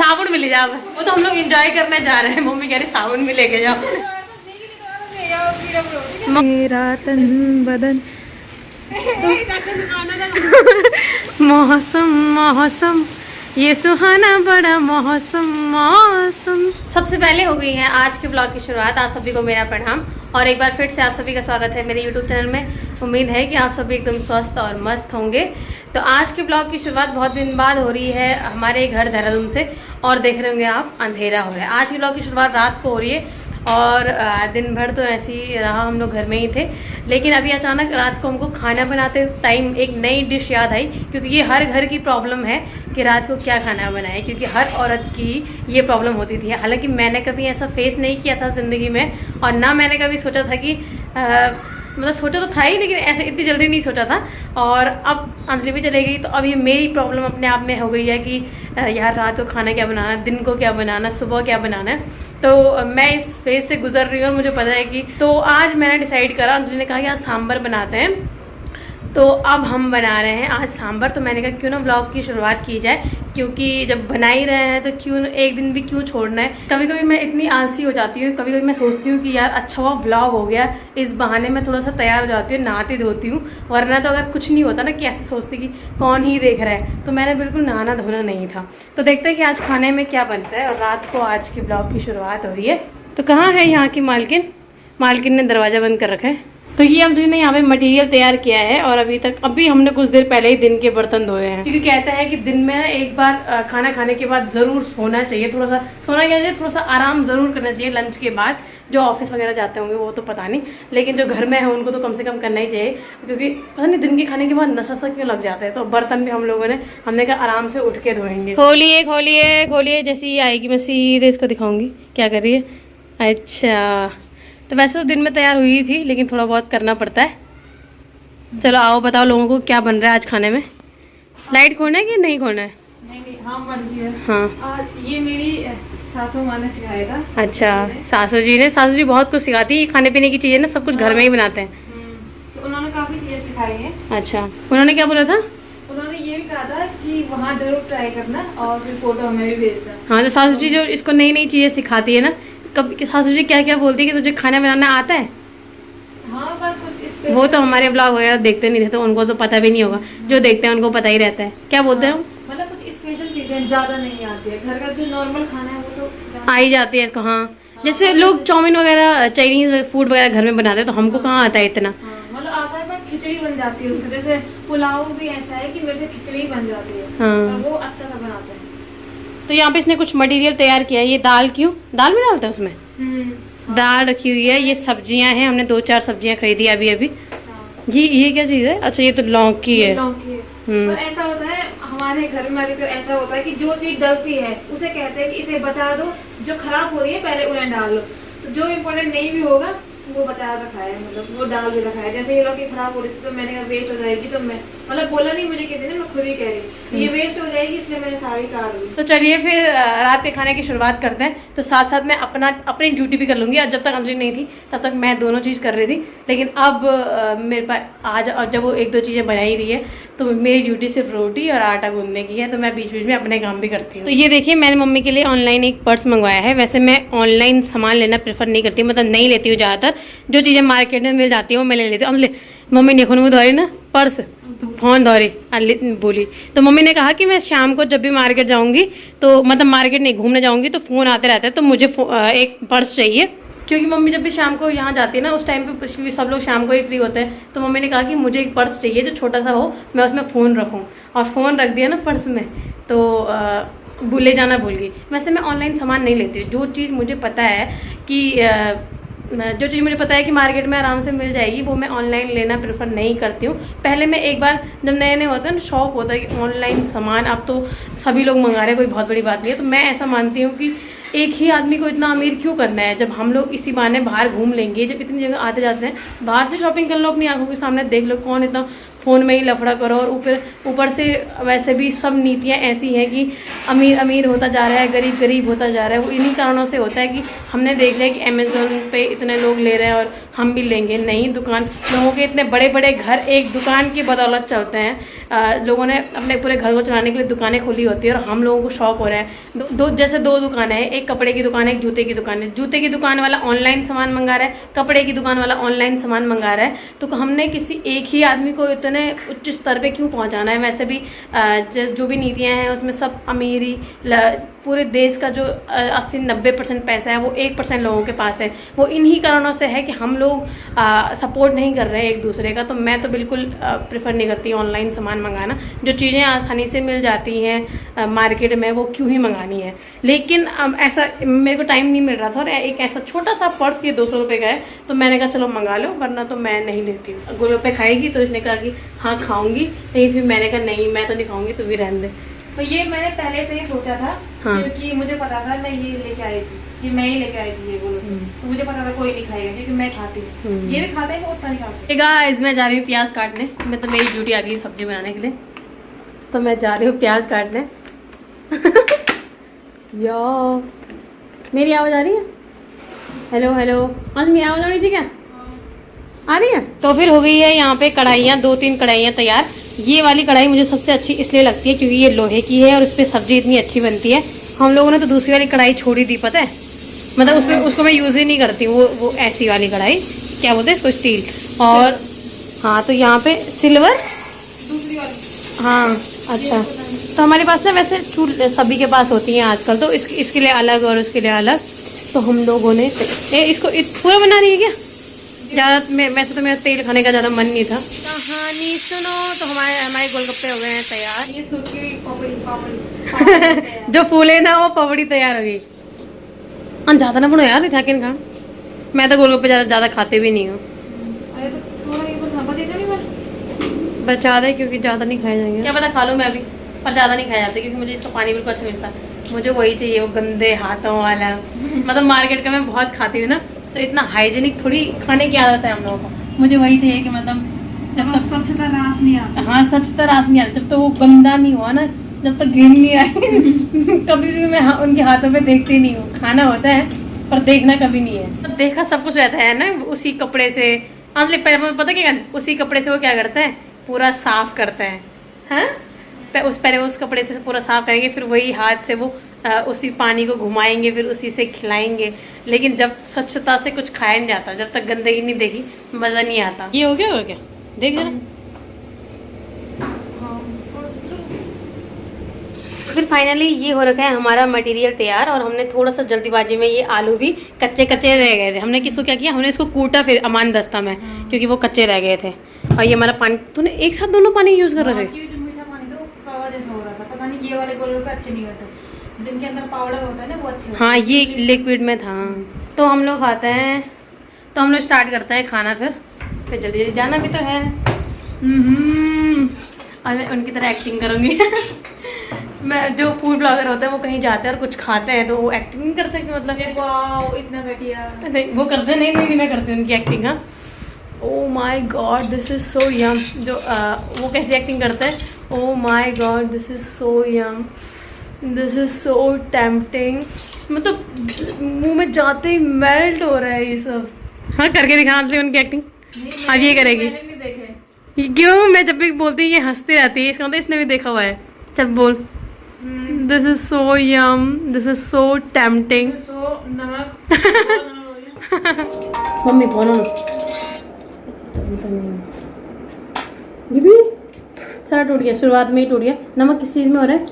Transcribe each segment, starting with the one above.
साबुन में ले जाओ। वो तो हम लोग एंजॉय करने जा रहे हैं, मम्मी कह रही साबुन में लेके जाओ। मेरा तन बदन मौसम मौसम ये सुहाना बड़ा मौसम मौसम। सबसे पहले हो गई है आज के ब्लॉग की शुरुआत। आप सभी को मेरा प्रणाम और एक बार फिर से आप सभी का स्वागत है मेरे YouTube चैनल में। उम्मीद है कि आप सभी एकदम स्वस्थ और मस्त होंगे। तो आज के ब्लॉग की शुरुआत बहुत दिन बाद हो रही है हमारे घर देहरादून से, और देख रहे होंगे आप अंधेरा हो रहा है। आज के ब्लॉग की शुरुआत रात को हो रही है और दिन भर तो ऐसे ही रहा, हम लोग घर में ही थे। लेकिन अभी अचानक रात को हमको खाना बनाते टाइम एक नई डिश याद आई, क्योंकि ये हर घर की प्रॉब्लम है कि रात को क्या खाना बनाए, क्योंकि हर औरत की ये प्रॉब्लम होती थी। हालांकि मैंने कभी ऐसा फेस नहीं किया था ज़िंदगी में, और ना मैंने कभी सोचा था कि मतलब सोचा तो था ही, लेकिन ऐसे इतनी जल्दी नहीं सोचा था। और अब अंजलि भी चली गई तो अभी मेरी प्रॉब्लम अपने आप में हो गई है कि यार रात को खाना क्या बनाना, दिन को क्या बनाना, सुबह क्या बनाना है। तो मैं इस फेज से गुजर रही हूँ और मुझे पता है कि तो आज मैंने डिसाइड करा, अंजलि ने कहा कि आज सांभर बनाते हैं, तो अब हम बना रहे हैं आज सांभर। तो मैंने कहा क्यों ना ब्लॉग की शुरुआत की जाए, क्योंकि जब बना ही रहे हैं तो क्यों एक दिन भी क्यों छोड़ना है। कभी कभी मैं इतनी आलसी हो जाती हूँ, कभी कभी मैं सोचती हूँ कि यार अच्छा हुआ ब्लॉग हो गया, इस बहाने मैं थोड़ा सा तैयार हो जाती हूँ, नहाती धोती हूँ। वरना तो अगर कुछ नहीं होता ना, कि ऐसे सोचती कि कौन ही देख रहा है, तो मैंने बिल्कुल नहाना धोना नहीं था। तो देखते हैं कि आज खाने में क्या बनता है। और रात को आज की ब्लॉग की शुरुआत हो रही है। तो कहाँ है यहाँ की मालकिन? मालकिन ने दरवाज़ा बंद कर रखा है। तो ये अंजलि ने यहाँ पे मटेरियल तैयार किया है, और अभी हमने कुछ देर पहले ही दिन के बर्तन धोए हैं, क्योंकि कहते हैं कि दिन में एक बार खाना खाने के बाद ज़रूर सोना चाहिए। थोड़ा सा सोना क्या चाहिए, थोड़ा सा आराम ज़रूर करना चाहिए लंच के बाद। जो ऑफिस वगैरह जाते होंगे वो तो पता नहीं, लेकिन जो घर में है उनको तो कम से कम करना ही चाहिए, क्योंकि पता नहीं दिन के खाने के बाद नशा सा क्यों लग जाता है। तो बर्तन भी हमने कहा आराम से उठ के धोएंगे। खोलिए खोलिए खोलिए, जैसी आएगी मैं सीधे इसको दिखाऊंगी क्या कर रही है। अच्छा, तो वैसे तो दिन में तैयार हुई थी, लेकिन थोड़ा बहुत करना पड़ता है। चलो आओ बताओ लोगों को क्या बन रहा है आज खाने में। लाइट खोलना है कि नहीं खोलना है? नहीं, हाँ मर्जी है। हाँ, आज ये मेरी सासू माँ ने सिखाया था। अच्छा, सासू जी बहुत कुछ सिखाती है। खाने पीने की चीज़ें ना सब कुछ घर में ही बनाते हैं। तो उन्होंने काफ़ी चीज़ें सिखाई हैं। अच्छा, उन्होंने क्या बोला था? उन्होंने ये भी कहा था कि वहाँ जरूर ट्राई करना और फिर फोटो हमें भी भेजना। हाँ, तो सासू जी जो इसको नई नई चीज़ें सिखाती है ना, कब सासू जी क्या क्या बोलती है कि तुझे खाना बनाना आता है। हाँ, पर कुछ वो तो हमारे ब्लॉग वगैरह देखते नहीं थे, तो उनको तो पता भी नहीं होगा। जो देखते हैं उनको पता ही रहता है। क्या बोलते हैं हम? मतलब कुछ स्पेशल चीज़ें ज़्यादा नहीं आती है, घर का जो नॉर्मल खाना है वो तो आ ही जाती है इसको। हाँ, जैसे लोग चाउमीन वगैरह चाइनीज फूड वगैरह घर में बनाते हैं, तो हमको कहाँ आता है इतना। मतलब आता है, पर खिचड़ी बन जाती है उसके। जैसे पुलाव भी ऐसा है कि मेरे से खिचड़ी बन जाती है। हाँ, वो अच्छा सा बनाते हैं। तो यहाँ पे इसने कुछ मटेरियल तैयार किया है। ये दाल क्यों, दाल भी डालता है उसमें? दाल रखी हुई है, ये सब्जियां हैं, हमने 2-4 सब्जियां खरीदी अभी अभी। ये क्या चीज़ है? अच्छा, ये तो लौकी है। पर ऐसा होता है हमारे घर में अधिकतर ऐसा होता है कि जो चीज डलती है उसे कहते हैं कि इसे बचा दो, जो खराब हो रही है पहले उन्हें डाल लो। तो जो इम्पोर्टेंट नहीं भी होगा वो बचा रखा है, मतलब वो डाल भी रखा है। जैसे ये लौकी खराब हो रही थी तो मैंने कहा वेस्ट हो जाएगी, तो मैं मतलब बोला नहीं मुझे किसी ने, मैं खुद ही कह रही तो ये वेस्ट हो जाएगी, इसलिए मैंने सारी काट दी। तो चलिए फिर रात के खाने की शुरुआत करते हैं। तो साथ साथ मैं अपनी ड्यूटी भी कर लूँगी। जब तक अंजलि नहीं थी तब तक मैं दोनों चीज़ कर रही थी, लेकिन अब मेरे पास आज जब वो 1-2 चीज़ें बना ही रही है, तो मेरी ड्यूटी सिर्फ रोटी और आटा गूंदने की है। तो मैं बीच बीच में अपने काम भी करती हूँ। तो ये देखिए, मैंने मम्मी के लिए ऑनलाइन एक पर्स मंगवाया है। वैसे मैं ऑनलाइन सामान लेना प्रेफर नहीं करती, मतलब नहीं लेती हूँ ज़्यादातर। जो चीज़ें मार्केट में मिल जाती है वो मैं ले लेती हूँ। अंजलि मम्मी ने खून धोरी ना पर्स फोन धोरी बोली, तो मम्मी ने कहा कि मैं शाम को जब भी मार्केट जाऊंगी, तो मतलब मार्केट नहीं घूमने जाऊंगी, तो फ़ोन आते रहते हैं, तो मुझे एक पर्स चाहिए। क्योंकि मम्मी जब भी शाम को यहाँ जाती है ना, उस टाइम पे सब लोग शाम को ही फ्री होते हैं, तो मम्मी ने कहा कि मुझे एक पर्स चाहिए जो छोटा सा हो, मैं उसमें फ़ोन रखूँ। और फ़ोन रख दिया ना पर्स में, तो ले जाना भूल गई। वैसे मैं ऑनलाइन सामान नहीं लेती हूँ। जो चीज़ मुझे पता है कि मार्केट में आराम से मिल जाएगी, वो मैं ऑनलाइन लेना प्रेफर नहीं करती हूँ। पहले मैं एक बार जब नए नए होते हैं ना, शौक होता है कि ऑनलाइन सामान, अब तो सभी लोग मंगा रहे हैं, कोई बहुत बड़ी बात नहीं है। तो मैं ऐसा मानती हूँ कि एक ही आदमी को इतना अमीर क्यों करना है, जब हम लोग इसी बहाने बाहर घूम लेंगे। जब इतनी जगह आते जाते हैं, बाहर से शॉपिंग कर लो, अपनी आंखों के सामने देख लो, कौन इतना फ़ोन में ही लफड़ा करो। और ऊपर से वैसे भी सब नीतियाँ ऐसी हैं कि अमीर अमीर होता जा रहा है, गरीब गरीब होता जा रहा है। वो इन्हीं कारणों से होता है कि हमने देख लिया कि अमेज़ोन पे इतने लोग ले रहे हैं और हम भी लेंगे। नहीं, दुकान लोगों के इतने बड़े बड़े घर एक दुकान की बदौलत चलते हैं। लोगों ने अपने पूरे घर को चलाने के लिए दुकानें खोली होती है और हम लोगों को शौक हो रहा है। जैसे दो दुकानें हैं, एक कपड़े की दुकान है, एक जूते की दुकान है। जूते की दुकान वाला ऑनलाइन सामान मंगा रहा है, कपड़े की दुकान वाला ऑनलाइन सामान मंगा रहा है। तो हमने किसी एक ही आदमी को इतने उच्च स्तर पर क्यों पहुँचाना है। वैसे भी जो भी नीतियाँ हैं उसमें सब अमीरी, पूरे देश का जो 80-90% पैसा है वो 1% लोगों के पास है। वो इन्हीं कारणों से है कि हम लोग सपोर्ट नहीं कर रहे हैं एक दूसरे का। तो मैं तो बिल्कुल प्रेफर नहीं करती ऑनलाइन सामान मंगाना। जो चीज़ें आसानी से मिल जाती हैं मार्केट में वो क्यों ही मंगानी है। लेकिन ऐसा मेरे को टाइम नहीं मिल रहा था और एक ऐसा छोटा सा पर्स ये 200 रुपये का है, तो मैंने कहा चलो मंगा लो, वरना तो मैं नहीं लेती हूँ। गोलगप्पे खाएगी तो इसने कहा कि हाँ खाऊंगी, नहीं फिर मैंने कहा नहीं मैं तो नहीं खाऊंगी, तू भी रहने दे। तो ये मैंने पहले से ही सोचा था। हाँ। क्योंकि मुझे पता था मैं ये लेके आई थी, ये मैं ही लेके आई थी ये गोलगप्पे। तो मुझे पता था कोई नहीं खाएगा क्योंकि मैं खाती हूँ। ये भी खाते हैं, वो उतना नहीं खाते। गाइस मैं जा रही हूँ प्याज काटने। मैं तो मेरी ड्यूटी आ गई सब्जी बनाने के लिए, तो मैं जा रही हूँ प्याज काटने। यार मेरी आवाज़ आ रही है? हेलो हेलो, आज मेरी आवाज़ आ रही थी क्या? आ रही है। तो फिर हो गई है यहाँ पे कढ़ाइयाँ, 2-3 कढ़ाइयाँ तैयार। ये वाली कढ़ाई मुझे सबसे अच्छी इसलिए लगती है क्योंकि ये लोहे की है और उस पर सब्ज़ी इतनी अच्छी बनती है। हम लोगों ने तो दूसरी वाली कढ़ाई छोड़ ही दी, पता है, मतलब उसको मैं यूज़ ही नहीं करती। वो ऐसी वाली कढ़ाई, क्या बोलते हैं इसको, स्टील। और हाँ, तो यहाँ पे सिल्वर दूसरी वाली। हाँ अच्छा, तो हमारे पास ना वैसे सभी के पास होती हैं आजकल, तो इसके लिए अलग और उसके लिए अलग। तो हम लोगों ने इसको पूरा बना रही है क्या? ज़्यादा वैसे तो मेरा तेल खाने का ज़्यादा मन नहीं था। कहानी सुनो। तो हमारे गोलगप्पे हो गए हैं तैयार। ये सूखी हुई पापड़ी जो फूले ना वो पपड़ी तैयार हो गई। हाँ ज़्यादा ना बनो यार, था किन खा। मैं तो गोलगप्पे ज़्यादा खाते भी नहीं हूँ। अरे तो थोड़ा ये बस बचा नहीं मैं बचा दे क्योंकि ज़्यादा नहीं खाए जाएंगे। क्या पता खा लूँ मैं अभी, पर ज़्यादा नहीं खाया जाता क्योंकि मुझे इसका पानी बिल्कुल अच्छा मिलता है। मुझे वही चाहिए, वो गंदे हाथों वाला। मतलब मार्केट का मैं बहुत खाती हूँ ना, तो इतना हाइजीनिक थोड़ी खाने की आदत है हम लोगों को। मुझे वही चाहिए कि मतलब जब तक स्वच्छता रास नहीं आता। हाँ स्वच्छता रास नहीं आता, जब तक वो गंदा नहीं हुआ ना, जब तक घिन नहीं आई। कभी भी मैं उनके हाथों पे देखती नहीं हूँ। खाना होता है पर देखना कभी नहीं है। देखा सब कुछ रहता है ना उसी कपड़े से। पता क्या, उसी कपड़े से वो क्या करता है, पूरा साफ करता है। हाँ पहले उस कपड़े से पूरा साफ करेंगे, फिर वही हाथ से वो उसी पानी को घुमाएंगे, फिर उसी से खिलाएंगे। लेकिन जब स्वच्छता से कुछ खाया नहीं जाता, जब तक गंदगी नहीं देखी मज़ा नहीं आता। ये हो गया देख जरा। फिर फाइनली ये हो रखा है हमारा मटेरियल तैयार, और हमने थोड़ा सा जल्दीबाजी में ये आलू भी कच्चे रह गए थे। हमने किसको क्या किया, हमने इसको कूटा फिर अमान दस्ता में, क्योंकि वो कच्चे रह गए थे। और ये हमारा पानी, तूने एक साथ दोनों पानी यूज़ कर रहे थे? मीठा पानी तो कड़वा जैसा हो रहा था, पता नहीं ये वाले गोलगप्पे अच्छे नहीं होते, जिनके अंदर पाउडर होता है ना वो अच्छे। हाँ ये लिक्विड में था। तो हम लोग खाते हैं, तो हम लोग स्टार्ट करते हैं खाना। फिर जल्दी जल्दी जाना भी तो है। और मैं उनकी तरह एक्टिंग करूँगी। मैं जो फूड ब्लॉगर होते हैं वो कहीं जाते हैं और कुछ खाते हैं तो वो एक्टिंग नहीं करते कि मतलब वाओ इतना घटिया। नहीं वो करते नहीं मैं करती हूँ उनकी एक्टिंग। हाँ oh my God this is so yum. जो वो कैसी एक्टिंग करते हैं, oh my God this is so yum, this is so tempting. मतलब मुंह में जाते ही मेल्ट हो रहा है ये सब। हाँ करके दिखा उनकी एक्टिंग। अब ये करेगी। क्यों, मैं जब भी बोलती हूँ ये हंसती रहती है, इसका मतलब इसने भी देखा हुआ है। चल बोल। This is so yum, this is so tempting. Mummy बोलो ये भी सारा टूट गया, शुरुआत में ही टूट गया। नमक किस चीज में हो रहा है?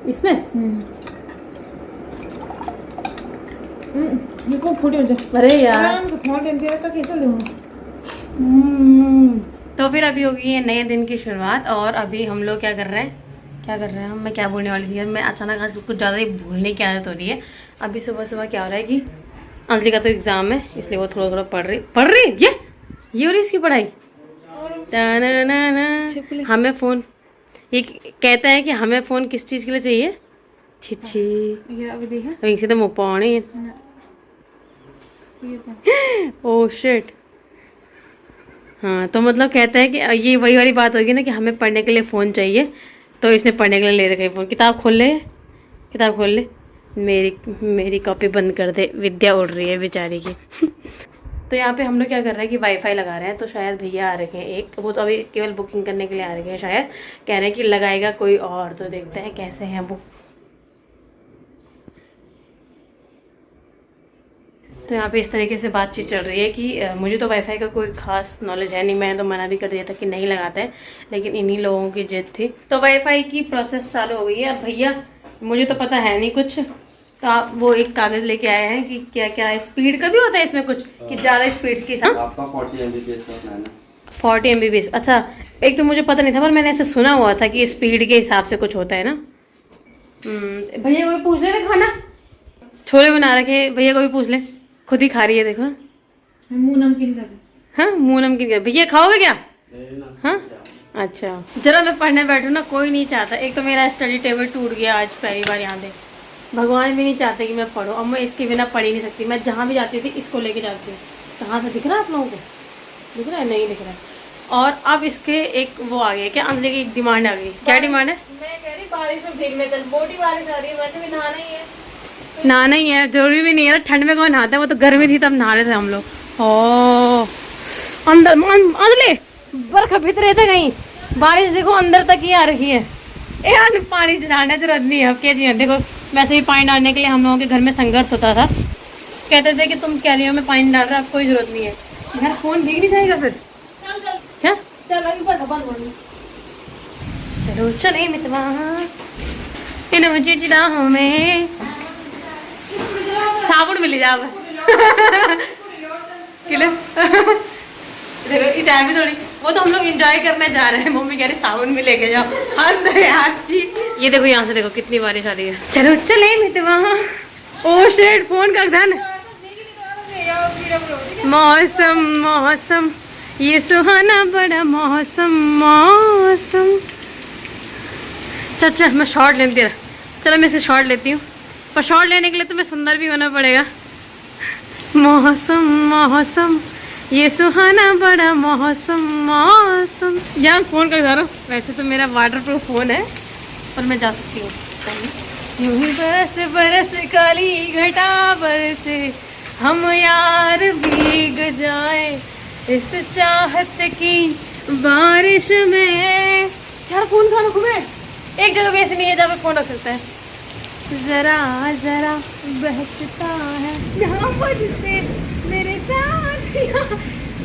इसमें अरे यार तो फिर अभी होगी है नए दिन की शुरुआत। और अभी हम लोग क्या कर रहे हैं मैं क्या बोलने वाली थी, मैं अचानक आज कुछ ज़्यादा ही भूलने की आदत हो रही है। अभी सुबह क्या हो रहा है कि अंजलि का तो एग्ज़ाम है, इसलिए वो थोड़ा पढ़ रही ये हो रही इसकी पढ़ाई। हमें फ़ोन, ये कहता है कि हमें फ़ोन किस चीज़ के लिए चाहिए? छी अभी से तो मुँह पानी। Oh shit. हाँ तो मतलब कहता है कि ये वही वाली बात होगी ना कि हमें पढ़ने के लिए फ़ोन चाहिए, तो इसने पढ़ने के लिए ले रखा है फ़ोन। किताब खोल ले। मेरी कॉपी बंद कर दे, विद्या उड़ रही है बेचारी की। तो यहाँ पे हम लोग क्या कर रहे हैं कि वाईफाई लगा रहे हैं। तो शायद भैया आ रखे हैं एक, वो तो अभी केवल बुकिंग करने के लिए आ रखे हैं शायद, कह रहे हैं कि लगाएगा कोई और। तो देखते हैं कैसे हैं वो। तो यहाँ पे इस तरीके से बातचीत चल रही है कि मुझे तो वाईफाई का कोई खास नॉलेज है नहीं, मैंने तो मना भी कर दिया था कि नहीं लगाते हैं, लेकिन इन्हीं लोगों की जिद थी। तो वाईफाई की प्रोसेस चालू हो गई है। अब भैया मुझे तो पता है नहीं कुछ, तो आप वो एक कागज लेके आए हैं कि क्या क्या स्पीड का भी होता है इसमें कुछ, कि ज़्यादा स्पीड के साथ आपका 40 Mbps का प्लान है। 40 Mbps। अच्छा, एक तो मुझे पता नहीं था, पर मैंने ऐसे सुना हुआ था कि स्पीड के हिसाब से कुछ होता है ना। भैया को भी पूछ ले खाना, छोले बना रखे, भैया को भी पूछ ले, खुद ही खा रही है देखो। मुंह नमकीन कर। हाँ मुंह नमकीन कर। भैया खाओगे क्या? हाँ अच्छा, जरा मैं पढ़ने बैठूँ ना, कोई नहीं चाहता। एक तो मेरा स्टडी टेबल टूट गया आज पहली बार यहाँ पे, भगवान भी नहीं चाहते कि मैं पढूं। अब मैं इसके बिना पढ़ ही नहीं सकती। मैं जहाँ भी जाती थी इसको लेके जाती हूँ। कहाँ से दिख रहा है आप लोगों को? दिख रहा है? नहीं दिख रहा है। और अब इसके एक वो आ गया क्या, अंजलि की एक डिमांड आ गई। क्या डिमांड है? मैं कह रही बारिश में भीगने चल, मोटी बारिश आ रही है, वैसे भी नहाना ही है। नहाना ही है, जरूरी भी नहीं है ना, ठंड में कौन नहाता है, वो तो गर्मी थी तब नहा रहे थे हम लोग। ओ अंदर अंजलि बरखा भीतर रहते कहीं, बारिश देखो अंदर तक ही आ रही है। यार पानी डालने जरूरत नहीं है अब क्या जी। देखो वैसे भी पानी डालने के लिए हम लोगों के घर में संघर्ष होता था, कहते थे कि तुम कह रही हो मैं पानी डाल रहा, अब कोई जरूरत नहीं है। यार फोन भीग नहीं जाएगा फिर? चल चल क्या चल, अभी बंद। चलो चले मितवा इन मुझे चिड़ाहों में साबुन मिल जाओ किलो। देखो इधर भी थोड़ी, वो तो हम लोग एंजॉय करने जा रहे हैं, मम्मी कह रही साबुन भी लेके जाओ। अंदर यार जी, ये देखो यहाँ से देखो कितनी बारिश आ रही है। चलो चले मितवा। ओ शिट, फोन कर धन। मौसम मौसम ये सुहाना बड़ा मौसम मौसम। चल चल मैं शॉर्ट लेती हूँ। चलो मैं इसे शॉर्ट लेती हूँ, पर शॉर्ट लेने के लिए तो मैं सुंदर भी होना पड़ेगा। मौसम मौसम ये सुहाना बड़ा मौसम मौसम। यहाँ फ़ोन कर रहा हूँ, वैसे तो मेरा वाटर प्रूफ फ़ोन है, पर मैं जा सकती हूँ। यूं ही बरस बरस काली घटा बरसे, हम यार भीग जाए इस चाहत की बारिश में। यार फ़ोन कहाँ रखूँ मैं? एक जगह भी ऐसी नहीं है जहाँ पे फ़ोन रख सकता है। जरा जरा बहकता है यहाँ पर से मेरे साथ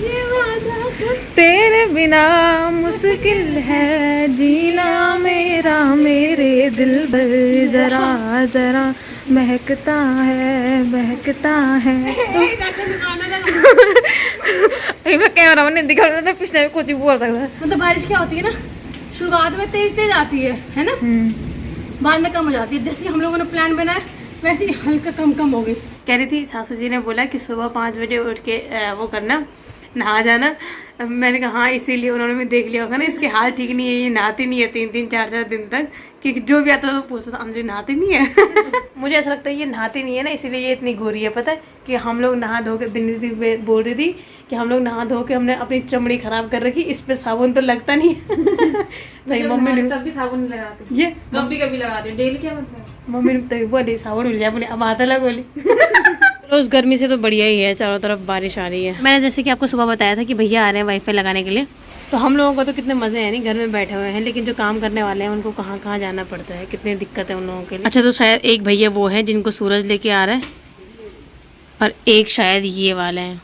ये वादा, तेरे बिना मुश्किल है जीना मेरा मेरे दिल भर। जरा जरा महकता है बहकता है। मैं कह रहा हूँ नहीं दिखा रहा, पिछले में कुछ भी बोल सकता है। मतलब बारिश क्या होती है ना, शुरुआत में तेज तेज आती है ना, बाद में कम हो जाती है। जैसे हम लोगों ने प्लान बनाया वैसे ही हल्का कम कम हो गई। कह रही थी सासू जी ने बोला कि सुबह 5 बजे उठ के वो करना, नहा जाना। मैंने कहा हाँ, इसीलिए उन्होंने भी देख लिया होगा ना, इसके हाल ठीक नहीं है, ये नहाती नहीं है 3-3 4-4 दिन तक, क्योंकि जो भी आता था वो पूछता था अंजलि नहाती नहीं है। मुझे ऐसा लगता है ये नहाती नहीं है ना, इसीलिए ये इतनी गोरी है। पता है कि हम लोग नहा धो के, बिन्नी बोल रही थी कि हम लोग नहा धो के हमने अपनी चमड़ी खराब कर रखी, इस पे साबुन तो लगता नहीं है। नहीं मम्मी ने तब भी साबुन लगाते, ये कभी कभी लगाते, डेली क्या मतलब। मम्मी ने तभी बोली साबुन मिल जाए, बोले अब आता लग बोली। रोज गर्मी से तो बढ़िया ही है, चारों तरफ बारिश आ रही है। मैंने जैसे कि आपको सुबह बताया था कि भैया आ रहे हैं वाईफाई लगाने के लिए, तो हम लोगों को तो कितने मज़े हैं नहीं, घर में बैठे हुए हैं, लेकिन जो काम करने वाले हैं उनको कहाँ कहाँ जाना पड़ता है, कितनी दिक्कत है उन लोगों के लिए। अच्छा तो शायद एक भैया वो है जिनको सूरज लेके आ रहा है, और एक शायद ये वाले हैं।